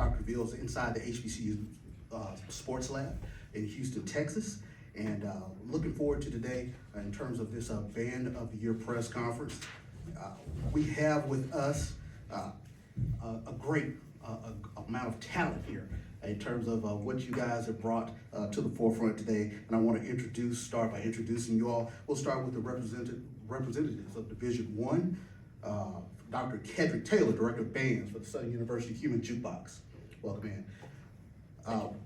Dr. Ville's inside the HBCU Sports Lab in Houston, Texas. And looking forward to today in terms of this Band of the Year press conference. We have with us a great amount of talent here in terms of what you guys have brought to the forefront today. And I want to start by introducing you all. We'll start with the representatives of Division One. Dr. Kedrick Taylor, Director of Bands for the Southern University Human Jukebox. Welcome in.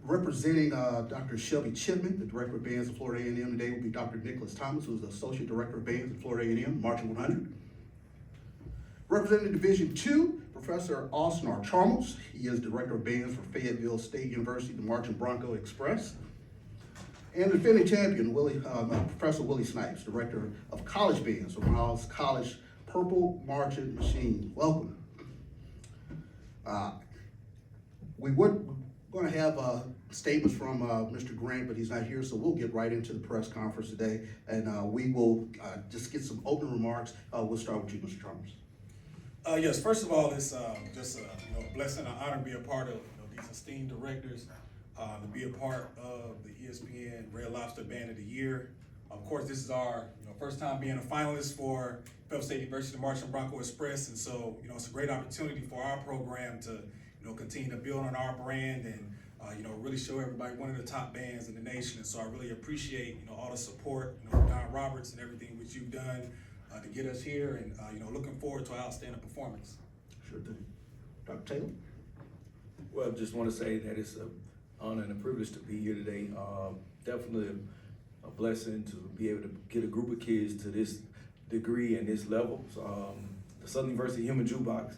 Representing Dr. Shelby Chipman, the Director of Bands at Florida A&M today will be Dr. Nicholas Thomas, who's the Associate Director of Bands at Florida A&M Marching 100. Representing Division Two, Professor Austin R. Chalmers. He is Director of Bands for Fayetteville State University, the Marching Bronco Express. And the defending champion, Professor Willie Snipes, Director of College Bands for Miles College Purple Marching Machine. Welcome. We were going to have statements from Mr. Grant, but he's not here, so we'll get right into the press conference today, and we will just get some opening remarks. We'll start with you, Mr. Chalmers. Yes, first of all, it's just a blessing and honor to be a part of these esteemed directors, to be a part of the ESPN Red Lobster Band of the Year. Of course, this is our first time being a finalist for Fayetteville State University Marching Bronco Express, and so it's a great opportunity for our program to continue to build on our brand and really show everybody one of the top bands in the nation. And so I really appreciate all the support, Don Roberts and everything which you've done to get us here, and looking forward to an outstanding performance. Sure thing. Dr. Taylor? Well, just want to say that it's an honor and a privilege to be here today. Definitely a blessing to be able to get a group of kids to this degree and this level. So, the Southern University Human Jukebox,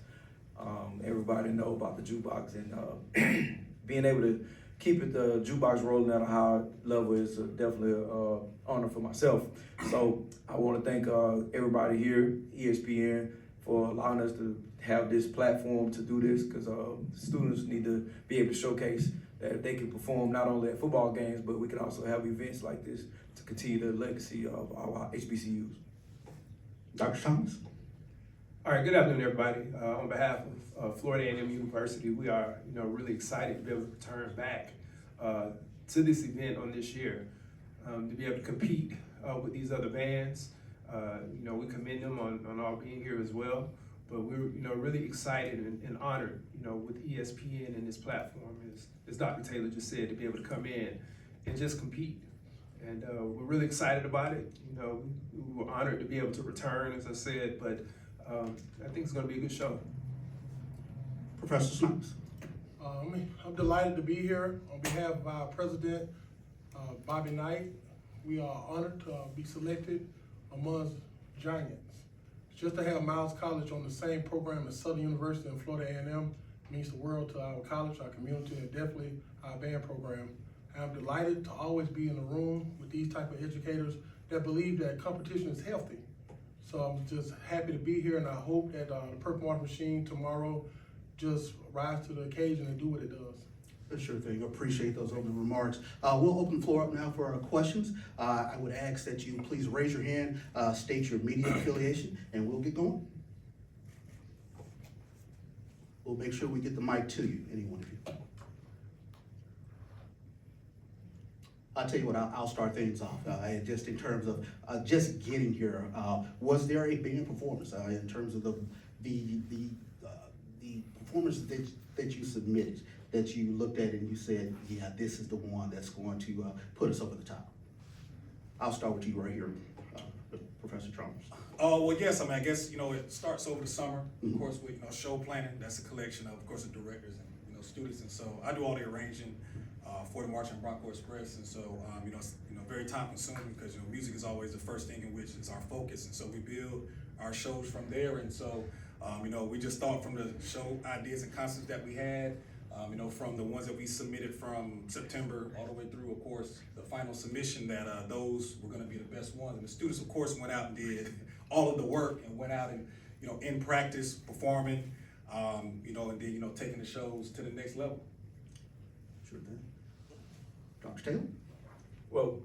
everybody know about the jukebox, and being able to keep the jukebox rolling at a high level is definitely an honor for myself. So I want to thank everybody here, ESPN, for allowing us to have this platform to do this, because students need to be able to showcase that they can perform not only at football games, but we can also have events like this to continue the legacy of our HBCUs. Dr. Thomas? All right, good afternoon, everybody. On behalf of Florida A&M University, we are really excited to be able to return back to this event on this year, to be able to compete with these other bands. We commend them on all being here as well, but we're really excited and honored with ESPN and this platform, as Dr. Taylor just said, to be able to come in and just compete. And we're really excited about it. We were honored to be able to return, as I said, but I think it's going to be a good show. Professor Snipes? I'm delighted to be here on behalf of our president, Bobby Knight. We are honored to be selected amongst giants. Just to have Miles College on the same program as Southern University and Florida A&M means the world to our college, our community, and definitely our band program. I'm delighted to always be in the room with these type of educators that believe that competition is healthy. So I'm just happy to be here, and I hope that the Purple Marching Machine tomorrow just rise to the occasion and do what it does. Sure thing. Appreciate those opening remarks. We'll open the floor up now for questions. I would ask that you please raise your hand, state your media affiliation, and we'll get going. We'll make sure we get the mic to you, any one of you. I'll tell you what, I'll start things off. Just in terms of just getting here, was there a band performance in terms of the performance that you submitted, that you looked at and you said, yeah, this is the one that's going to put us over the top? I'll start with you right here, Professor Chalmers. Well, yes, I guess, it starts over the summer, of course, with, show planning. That's a collection of course, the directors and, students. And so I do all the arranging for the Marching Bronco Express. And so, very time consuming, because, music is always the first thing in which is our focus. And so we build our shows from there. And so, we just thought from the show ideas and concepts that we had, from the ones that we submitted from September all the way through, of course, the final submission, that those were going to be the best ones. And the students, of course, went out and did all of the work and went out and, in practice, performing, and then, taking the shows to the next level. Sure thing. Dr. Taylor? Well,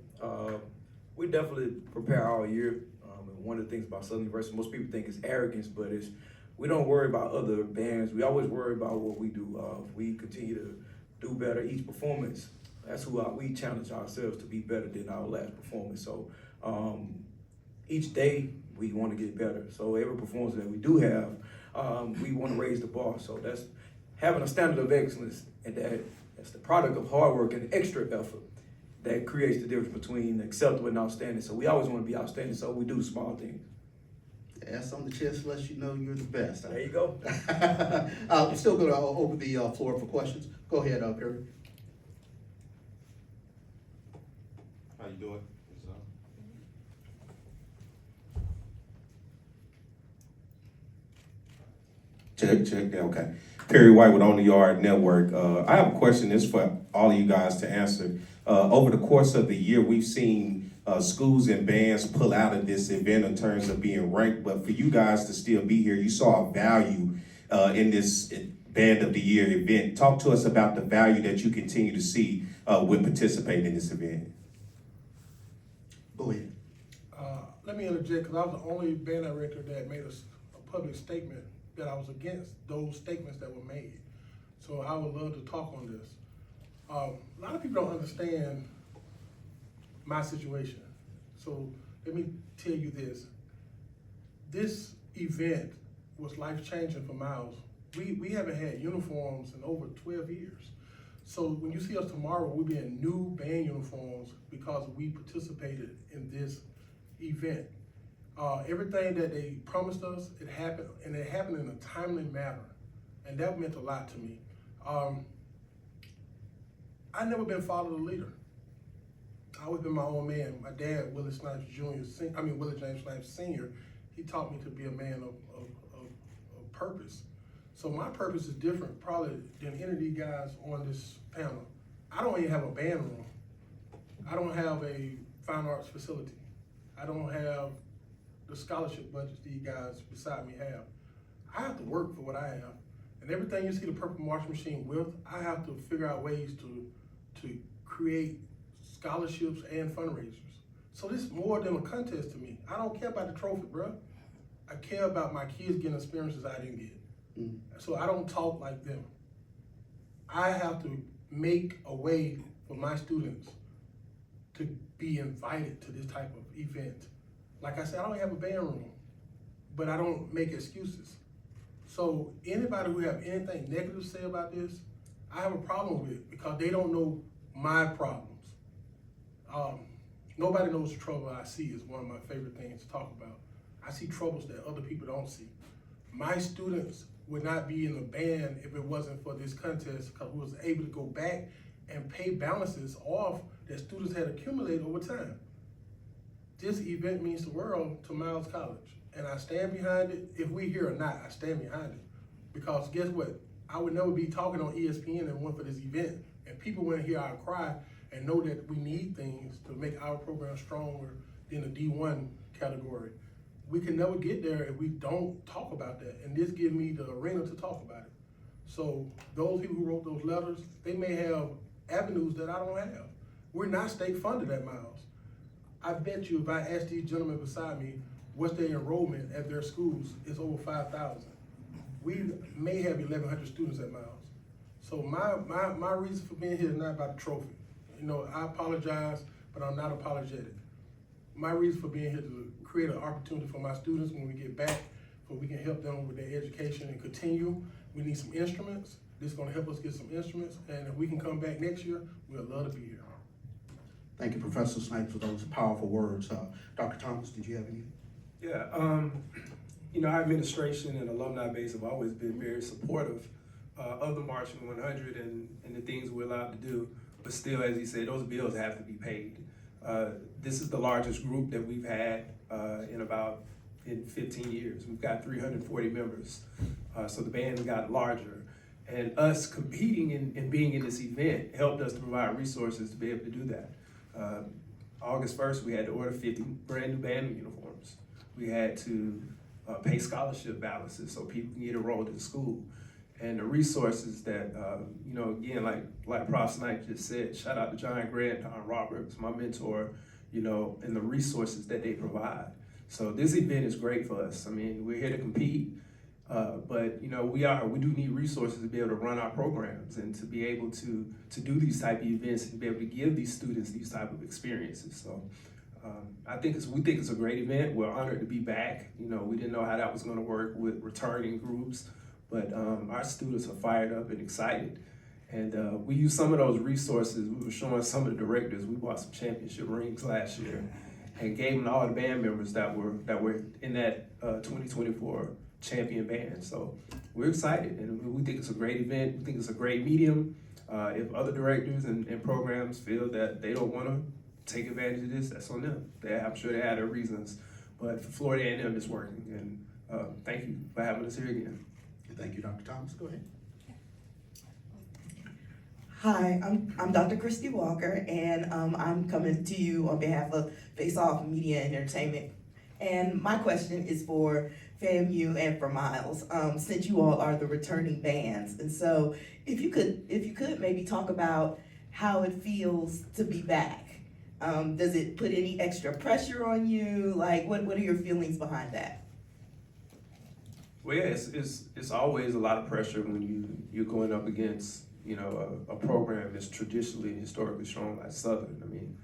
we definitely prepare all year. And one of the things about Southern University, most people think it's arrogance, but we don't worry about other bands. We always worry about what we do. We continue to do better each performance. That's who we challenge ourselves to be better than our last performance. So each day we want to get better. So every performance that we do have, we want to raise the bar. So that's having a standard of excellence, and that's the product of hard work and extra effort that creates the difference between acceptable and outstanding. So we always want to be outstanding, so we do small things. That's on the chest lets you know you're the best. There you go. I'm still going to open the floor for questions. Go ahead, Perry. How you doing? Check. Yeah, okay. Perry White with On the Yard Network. I have a question. This is for all of you guys to answer. Over the course of the year, we've seen schools and bands pull out of this event in terms of being ranked, but for you guys to still be here, you saw a value in this Band of the Year event. Talk to us about the value that you continue to see with participating in this event. Go ahead. Let me interject, because I was the only band director that made a public statement that I was against those statements that were made. So I would love to talk on this. A lot of people don't understand my situation. So let me tell you this. This event was life-changing for Miles. We haven't had uniforms in over 12 years. So when you see us tomorrow, we'll be in new band uniforms because we participated in this event. Everything that they promised us, it happened, and it happened in a timely manner. And that meant a lot to me. I've never been father to leader. I always been my own man. My dad, Willie Snipes Jr., Willie James Snipes Sr., he taught me to be a man of purpose. So my purpose is different probably than any of these guys on this panel. I don't even have a band room. I don't have a fine arts facility. I don't have the scholarship budgets these guys beside me have. I have to work for what I have. And everything you see the Purple Marching Machine with, I have to figure out ways to create scholarships and fundraisers. So this is more than a contest to me. I don't care about the trophy, bro. I care about my kids getting experiences I didn't get. So I don't talk like them. I have to make a way for my students to be invited to this type of event. Like I said, I don't have a band room, but I don't make excuses. So anybody who have anything negative to say about this, I have a problem with, because they don't know my problems. Nobody knows the trouble I see is one of my favorite things to talk about. I see troubles that other people don't see. My students would not be in the band if it wasn't for this contest, because we was able to go back and pay balances off that students had accumulated over time. This event means the world to Miles College, and I stand behind it. If we here or not, I stand behind it. Because guess what? I would never be talking on ESPN and one for this event, and people want to hear our cry and know that we need things to make our program stronger than the D1 category. We can never get there if we don't talk about that, and this gives me the arena to talk about it. So those people who wrote those letters, they may have avenues that I don't have. We're not state funded at Miles. I bet you if I ask these gentlemen beside me what's their enrollment at their schools, it's over 5,000. We may have 1,100 students at Miles. So my reason for being here is not about the trophy. You know, I apologize, but I'm not apologetic. My reason for being here is to create an opportunity for my students when we get back, so we can help them with their education and continue. We need some instruments. This is gonna help us get some instruments, and if we can come back next year, we'd love to be here. Thank you, Professor Snipes, for those powerful words. Dr. Thomas, did you have any? Yeah, you know, our administration and alumni base have always been very supportive of the Marching 100 and the things we're allowed to do. But still, as he said, those bills have to be paid. This is the largest group that we've had in 15 years. We've got 340 members. So the band got larger. And us competing and being in this event helped us to provide resources to be able to do that. August 1st, we had to order 50 brand new band uniforms. We had to pay scholarship balances so people can get enrolled in school. And the resources that, you know, again, like Prof. Snipes just said, shout out to John Grant, Don Roberts, my mentor, you know, and the resources that they provide. So this event is great for us. I mean, we're here to compete. But we do need resources to be able to run our programs and to be able to do these type of events and be able to give these students these type of experiences. So we think it's a great event. We're honored to be back. We didn't know how that was going to work with returning groups, but our students are fired up and excited. And we used some of those resources. We were showing some of the directors. We bought some championship rings last year and gave them to all the band members that were in that 2024 champion band. So we're excited, and we think it's a great event. We think it's a great medium. If other directors and programs feel that they don't want to take advantage of this, that's on them. I'm sure they had their reasons, but for Florida A&M, it's working. And thank you for having us here again. Thank you, Dr. Thomas. Go ahead. Hi, I'm Dr. Christy Walker, and I'm coming to you on behalf of Face Off Media and Entertainment. And my question is for FAMU and for Miles, since you all are the returning bands. And so if you could maybe talk about how it feels to be back. Does it put any extra pressure on you? Like, what are your feelings behind that? Well, yeah, it's always a lot of pressure when you're going up against a program that's traditionally and historically strong like Southern. I mean,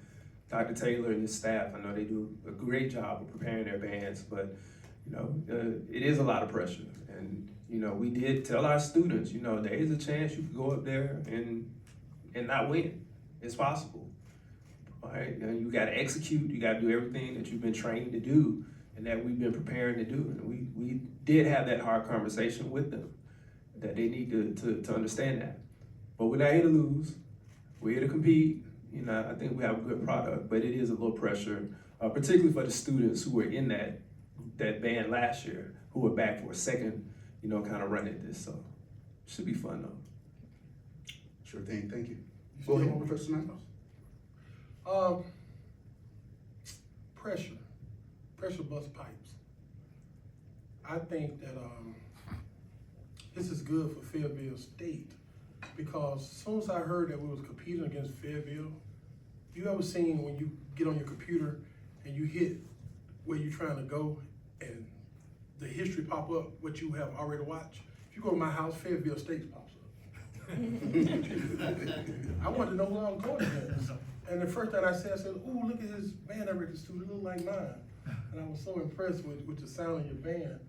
Dr. Taylor and his staff, I know they do a great job of preparing their bands, but it is a lot of pressure. And we did tell our students, there is a chance you could go up there and not win. It's possible. All right, you got to execute. You got to do everything that you've been trained to do and that we've been preparing to do. And we did have that hard conversation with them that they need to understand that. But we're not here to lose. We're here to compete. I think we have a good product, but it is a little pressure, particularly for the students who were in that band last year, who are back for a second, kind of run at this. So it should be fun though. Sure thing. Thank you. Go ahead, Professor Knight. Pressure bust pipes. I think that this is good for Fayetteville State, because as soon as I heard that we was competing against Fayetteville, you ever seen when you get on your computer and you hit where you're trying to go and the history pop up, what you have already watched? If you go to my house, Fayetteville State pops up. I wanted to know where I was going against. And the first thing I said, ooh, look at his band director studio, it look like mine. And I was so impressed with the sound of your band.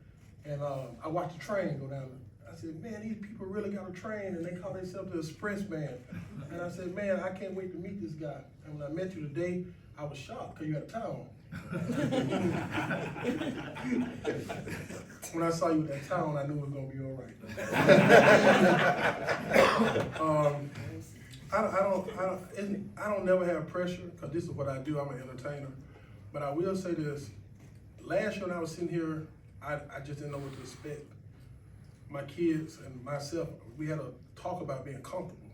And I watched the train go down. I said, man, these people really got a train, and they call themselves the Express Band. And I said, man, I can't wait to meet this guy. And when I met you today, I was shocked because you had a tie on. When I saw you with that tie on, I knew it was gonna be all right. I don't never have pressure, because this is what I do. I'm an entertainer. But I will say this: last year when I was sitting here, I just didn't know what to expect. My kids and myself, we had a talk about being comfortable.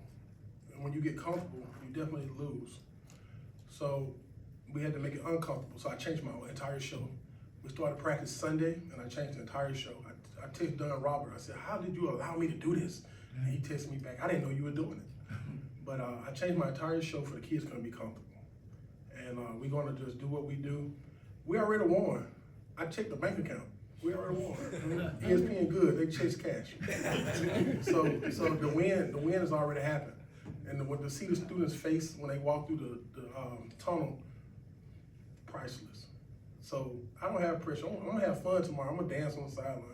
And when you get comfortable, you definitely lose. So we had to make it uncomfortable. So I changed my entire show. We started practice Sunday, and I changed the entire show. I texted Don Robert. I said, how did you allow me to do this? And he texted me back, I didn't know you were doing it. But I changed my entire show for the kids to be comfortable. And we're gonna just do what we do. We already won. I checked the bank account. We already won. ESPN good, they chase cash. So the win has already happened. And when to see the students' face when they walk through the tunnel, priceless. So I don't have pressure. I'm gonna have fun tomorrow. I'm gonna dance on the sideline.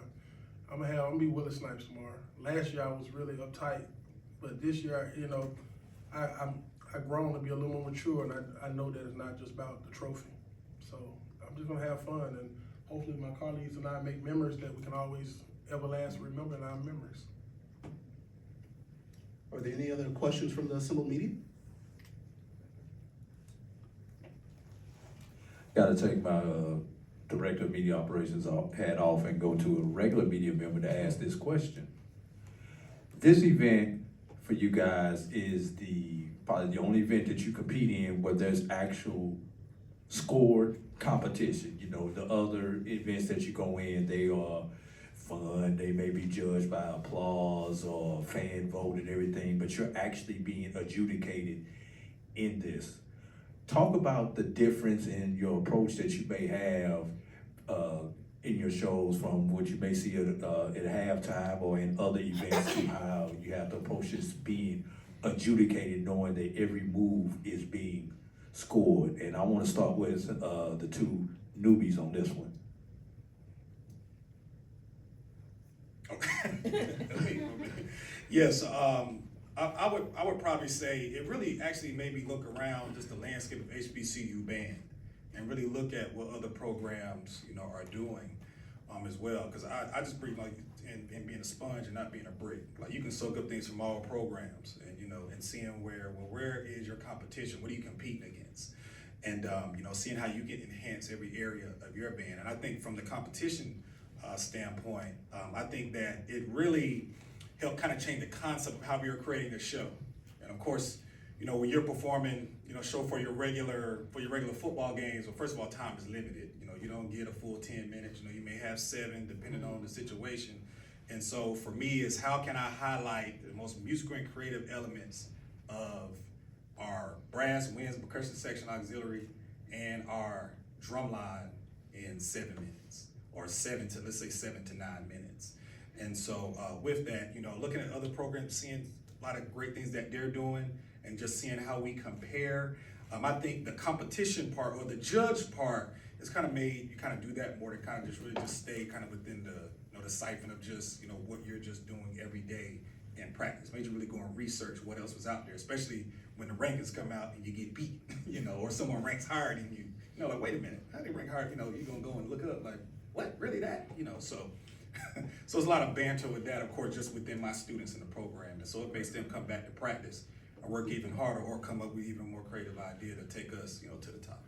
I'm gonna be Willie Snipes tomorrow. Last year I was really uptight, but this year, I've grown to be a little more mature, and I know that it's not just about the trophy. So I'm just gonna have fun, and hopefully my colleagues and I make memories that we can always everlasting remember in our memories. Are there any other questions from the assembled media? Got to take my director of media operations hat off and go to a regular media member to ask this question. This event for you guys is probably the only event that you compete in where there's actual scored competition. The other events that you go in, they are fun. They may be judged by applause or fan vote and everything, but you're actually being adjudicated in this. Talk about the difference in your approach that you may have in your shows from what you may see at halftime or in other events to how you have to approach this being adjudicated, knowing that every move is being scored. And I want to start with the two newbies on this one. Yes, I would probably say it really actually made me look around just the landscape of HBCU band and really look at what other programs, you know, are doing as well. Because I just believe like in being a sponge and not being a brick. Like you can soak up things from all programs and, you know, and seeing where is your competition? What are you competing against? And, you know, seeing how you can enhance every area of your band. And I think from the competition standpoint, I think that it really helped kind of change the concept of how we were creating the show. And of course, you know, when you're performing, you know, show for your regular football games, well, first of all, time is limited. You know, you don't get a full 10 minutes. You know, you may have 7 depending on the situation. And so for me, is how can I highlight the most musical and creative elements of our brass, winds, percussion section, auxiliary, and our drum line in 7 minutes, or 7 to 9 minutes. And so with that, you know, looking at other programs, seeing a lot of great things that they're doing, and just seeing how we compare. I think the competition part or the judge part is kind of made you kind of do that more to kind of just really just stay kind of within the, you know, the siphon of just, you know, what you're just doing every day in practice. Made you really go and research what else was out there, especially when the rankings come out and you get beat, you know, or someone ranks higher than you. You know, like, wait a minute, how they rank higher? You know, you're gonna go and look it up, like, what, really that? You know, so so there's a lot of banter with that, of course, just within my students in the program. And so it makes them come back to practice and work even harder or come up with even more creative idea to take us, you know, to the top.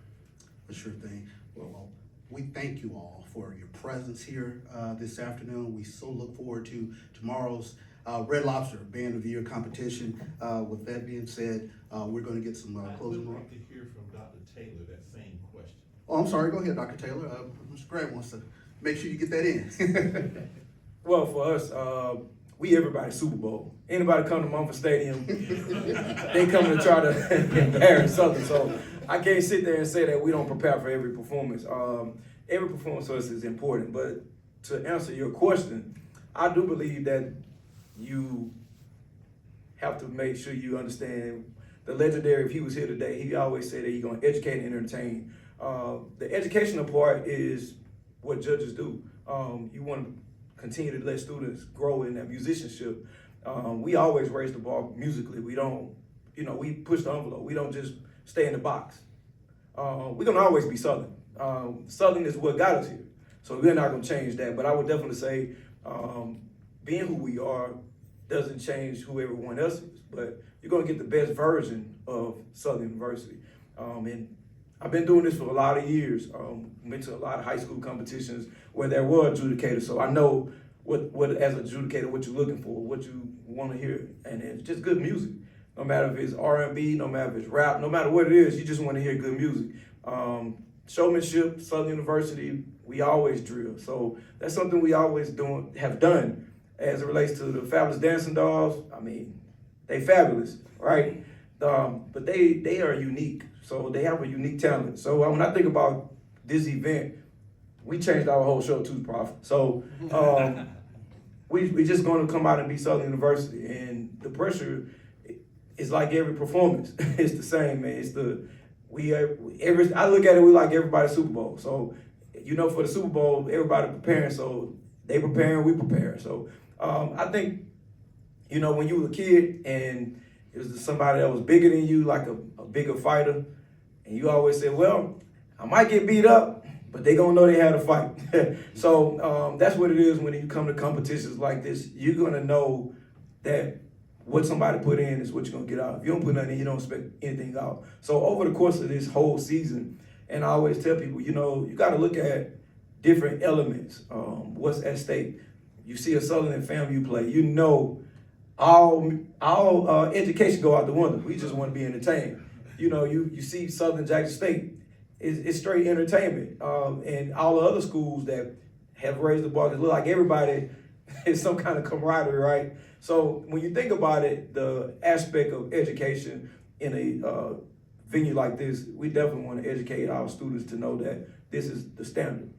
A sure thing. Well, we thank you all for your presence here this afternoon. We so look forward to tomorrow's Red Lobster Band of the Year competition. With that being said, we're going to get some closing I'd remarks. like to hear from Dr. Taylor that same question. Oh, I'm sorry. Go ahead, Dr. Taylor. Mr. Grant wants to make sure you get that in. Well, for us, we everybody Super Bowl. Anybody come to Mumford Stadium, they come to try to embarrass Southern. So I can't sit there and say that we don't prepare for every performance. Every performance for us is important. But to answer your question, I do believe that you have to make sure you understand the legendary, if he was here today, he always said that he's going to educate and entertain. The educational part is what judges do. You want to continue to let students grow in that musicianship. We always raise the bar musically. We don't, you know, we push the envelope. We don't just stay in the box. We're gonna always be Southern. Southern is what got us here. So we're not gonna change that. But I would definitely say being who we are doesn't change who everyone else is. But you're gonna get the best version of Southern University. And I've been doing this for a lot of years. Went to a lot of high school competitions where there were adjudicators, so I know what as an adjudicator, what you're looking for, what you want to hear, and it's just good music. No matter if it's R&B, no matter if it's rap, no matter what it is, you just want to hear good music. Showmanship, Southern University, we always drill, so that's something we always have done as it relates to the Fabulous Dancing Dolls. I mean, they fabulous, right? But they are unique. So they have a unique talent. So when I think about this event, we changed our whole show too, Prof. So we just going to come out and be Southern University, and the pressure is like every performance. It's the same, man. It's I look at it, we like everybody's Super Bowl. So you know, for the Super Bowl, everybody preparing. So they preparing, we preparing. So I think, you know, when you were a kid and it was somebody that was bigger than you, like a bigger fighter, and you always say, well, I might get beat up, but they gonna know they had a fight. So that's what it is when you come to competitions like this. You're gonna know that what somebody put in is what you're gonna get out. If you don't put nothing in, you don't expect anything out. So over the course of this whole season, and I always tell people, you know, you gotta look at different elements, what's at stake. You see a Southern and FAMU play, you know, all education go out the window. We just want to be entertained. You know, you see Southern Jackson State, it's straight entertainment. And all the other schools that have raised the bar, it look like everybody is some kind of camaraderie, right? So when you think about it, the aspect of education in a venue like this, we definitely want to educate our students to know that this is the standard.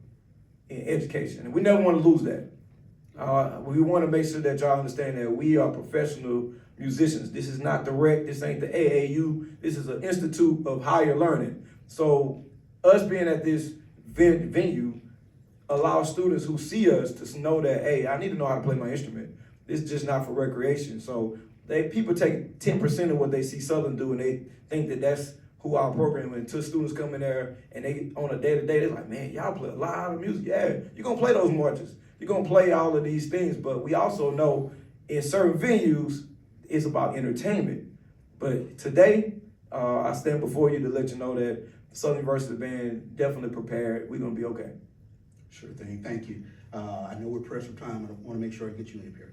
in education. And we never want to lose that. We want to make sure that y'all understand that we are professional musicians. This is not direct. This ain't the AAU. This is an institute of higher learning. So us being at this venue allows students who see us to know that, hey, I need to know how to play my instrument. This is just not for recreation. So people take 10% of what they see Southern do, and they think that that's who our program is. Until students come in there and they on a day-to-day, they're like, man, y'all play a lot of music. Yeah, you're gonna play those marches. You're gonna play all of these things, but we also know in certain venues, it's about entertainment. But today, I stand before you to let you know that the Southern University Band definitely prepared. We're gonna be okay. Sure thing, thank you. I know we're pressed for time, and I wanna make sure I get you in here.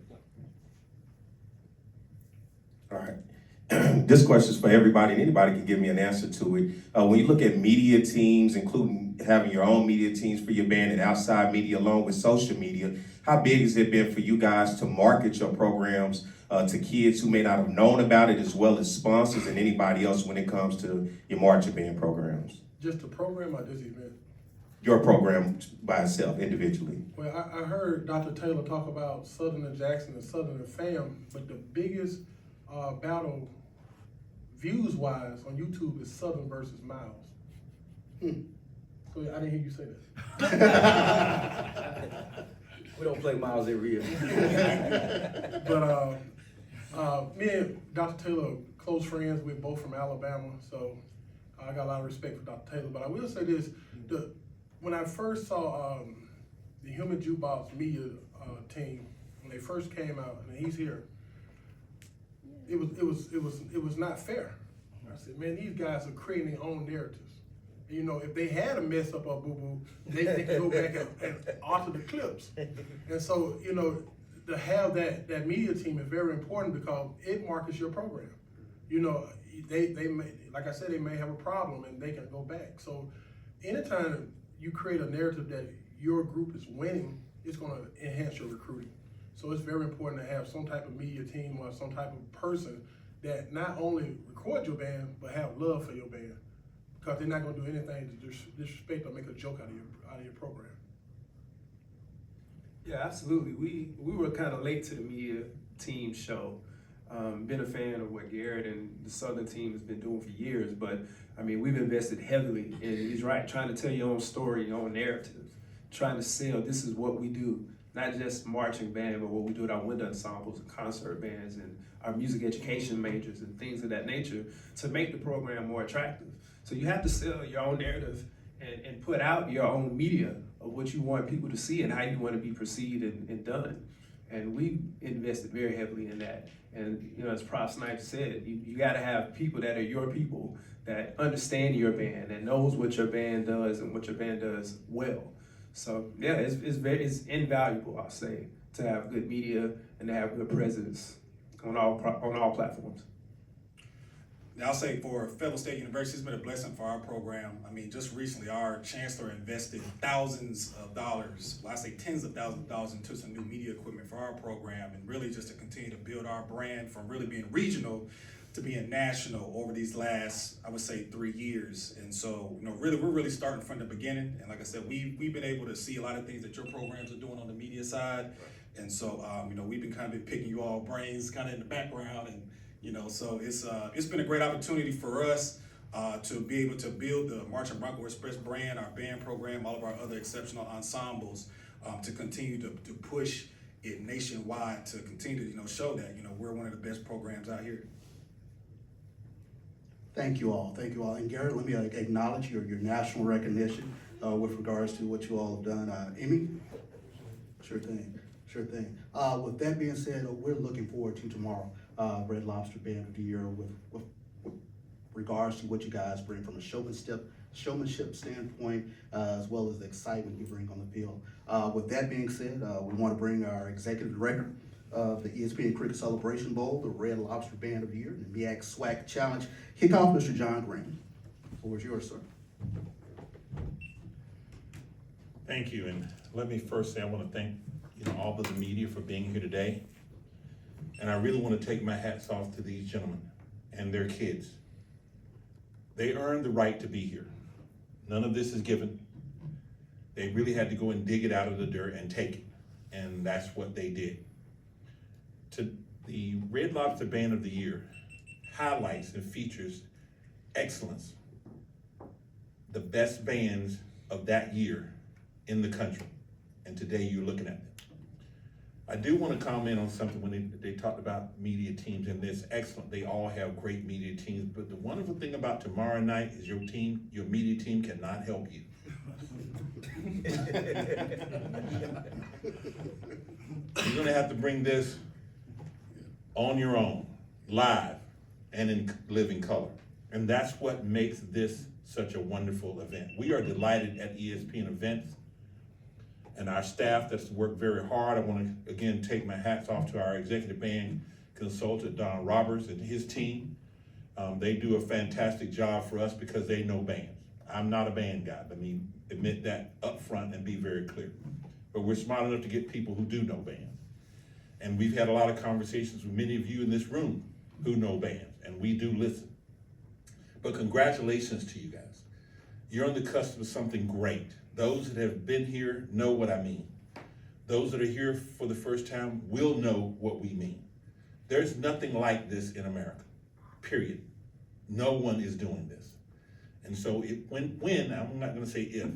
All right. This question is for everybody, and anybody can give me an answer to it. When you look at media teams, including having your own media teams for your band and outside media along with social media, how big has it been for you guys to market your programs to kids who may not have known about it, as well as sponsors and anybody else when it comes to your marching band programs? Just the program or this event? Your program by itself, individually. Well, I heard Dr. Taylor talk about Southern and Jackson and Southern and FAM, but the biggest battle views-wise on YouTube is Southern versus Miles. So I didn't hear you say that. We don't play Miles every year. But me and Dr. Taylor are close friends. We're both from Alabama, so I got a lot of respect for Dr. Taylor. But I will say this, when I first saw the Human Jukebox media team, when they first came out, and he's here, it was not fair. I said, man, these guys are creating their own narratives. And, you know, if they had a mess up or boo-boo, they could go back and alter the clips. And so, you know, to have that media team is very important because it markets your program. You know, they may, like I said, they may have a problem and they can go back. So anytime you create a narrative that your group is winning, it's gonna enhance your recruiting. So it's very important to have some type of media team or some type of person that not only record your band, but have love for your band. Because they're not gonna do anything to disrespect or make a joke out of your program. Yeah, absolutely. We were kind of late to the media team show. Been a fan of what Garrett and the Southern team has been doing for years, but I mean, we've invested heavily in, he's right, trying to tell your own story, your own narrative, trying to sell, this is what we do. Not just marching band, but what we do with our winter ensembles and concert bands and our music education majors and things of that nature to make the program more attractive. So you have to sell your own narrative and put out your own media of what you want people to see and how you want to be perceived and done. And we invested very heavily in that. And you know, as Prof. Snipes said, you got to have people that are your people, that understand your band, that knows what your band does and what your band does well. So yeah, it's invaluable, I'll say, to have good media and to have good presence on all platforms. Now, I'll say for Fayetteville State University, it's been a blessing for our program. I mean, just recently, our chancellor invested thousands of dollars, well, I say tens of thousands of dollars into some new media equipment for our program, and really just to continue to build our brand from really being regional to being national over these last, I would say, 3 years. And so, you know, really, we're really starting from the beginning. And like I said, we've been able to see a lot of things that your programs are doing on the media side. And so, you know, we've been kind of picking you all brains kind of in the background. And, you know, so it's been a great opportunity for us to be able to build the Marching Bronco Express brand, our band program, all of our other exceptional ensembles, to continue to push it nationwide, to continue to, you know, show that, you know, we're one of the best programs out here. Thank you all. And Garrett, let me acknowledge your national recognition with regards to what you all have done. Emmy? Sure thing. With that being said, we're looking forward to tomorrow, Red Lobster Band of the Year with regards to what you guys bring from a showmanship standpoint, as well as the excitement you bring on the field. With that being said, we want to bring our executive director of the Espn Cricket Celebration Bowl, the Red Lobster Band of the Year, and the MEAC SWAC Challenge kickoff, Mr. John Green. The floor is yours, sir. Thank you, and let me first say I want to thank all of the media for being here today. And I really want to take my hats off to these gentlemen and their kids. They earned the right to be here. None of this is given. They really had to go and dig it out of the dirt and take it, and that's what they did. The Red Lobster Band of the Year highlights and features excellence, the best bands of that year in the country, and today you're looking at them. I do want to comment on something when they talked about media teams, and it's excellent. They all have great media teams, but the wonderful thing about tomorrow night is your media team cannot help you. You're gonna have to bring this on your own, live, and in living color. And that's what makes this such a wonderful event. We are delighted at ESPN Events and our staff that's worked very hard. I wanna, again, take my hats off to our executive band consultant, Don Roberts, and his team. They do a fantastic job for us because they know bands. I'm not a band guy, let me admit that up front and be very clear. But we're smart enough to get people who do know bands. And we've had a lot of conversations with many of you in this room who know bands, and we do listen. But congratulations to you guys. You're on the cusp of something great. Those that have been here know what I mean. Those that are here for the first time will know what we mean. There's nothing like this in America, period. No one is doing this. And so when I'm not gonna say if,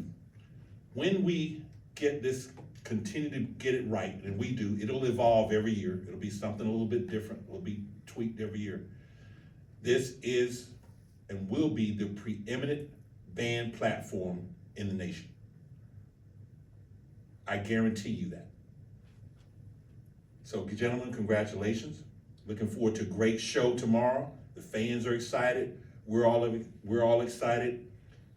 when we get this, continue to get it right, and we do, it'll evolve every year. It'll be something a little bit different. It'll be tweaked every year. This is and will be the preeminent band platform in the nation. I guarantee you that. So gentlemen, congratulations. Looking forward to a great show tomorrow. The fans are excited. We're all excited.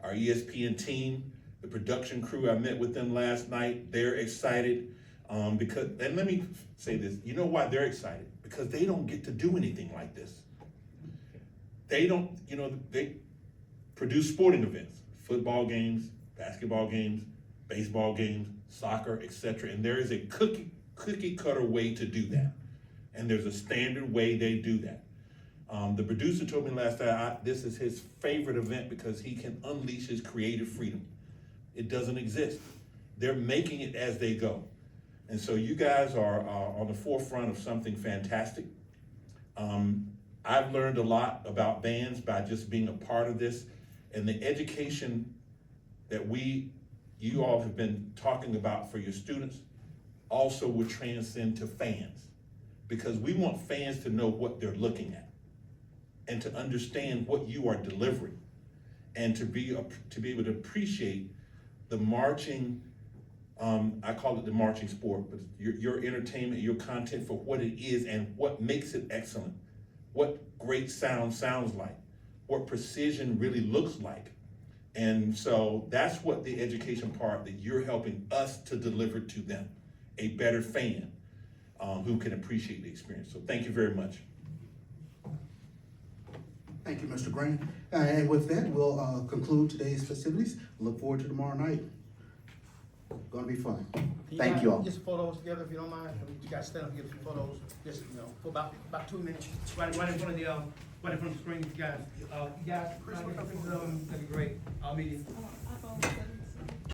Our ESPN team, the production crew, I met with them last night. They're excited because, and let me say this, you know why they're excited? Because they don't get to do anything like this. They don't, they produce sporting events, football games, basketball games, baseball games, soccer, etc. And there is a cookie cutter way to do that. And there's a standard way they do that. The producer told me last night, this is his favorite event because he can unleash his creative freedom. It doesn't exist. They're making it as they go. And so you guys are on the forefront of something fantastic. I've learned a lot about bands by just being a part of this, and the education that you all have been talking about for your students also will transcend to fans, because we want fans to know what they're looking at and to understand what you are delivering, and to be able to appreciate the marching, I call it the marching sport, but your entertainment, your content for what it is and what makes it excellent, what great sound sounds like, what precision really looks like. And so that's what the education part that you're helping us to deliver to them, a better fan who can appreciate the experience. So thank you very much. Thank you, Mr. Grant. And with that, we'll conclude today's festivities. Look forward to tomorrow night. Gonna be fun. Thank you all. Get some photos together if you don't mind. You guys stand up and get some photos, just, for about 2 minutes. Right in front of the screen, you guys. That'd be great. I'll meet you.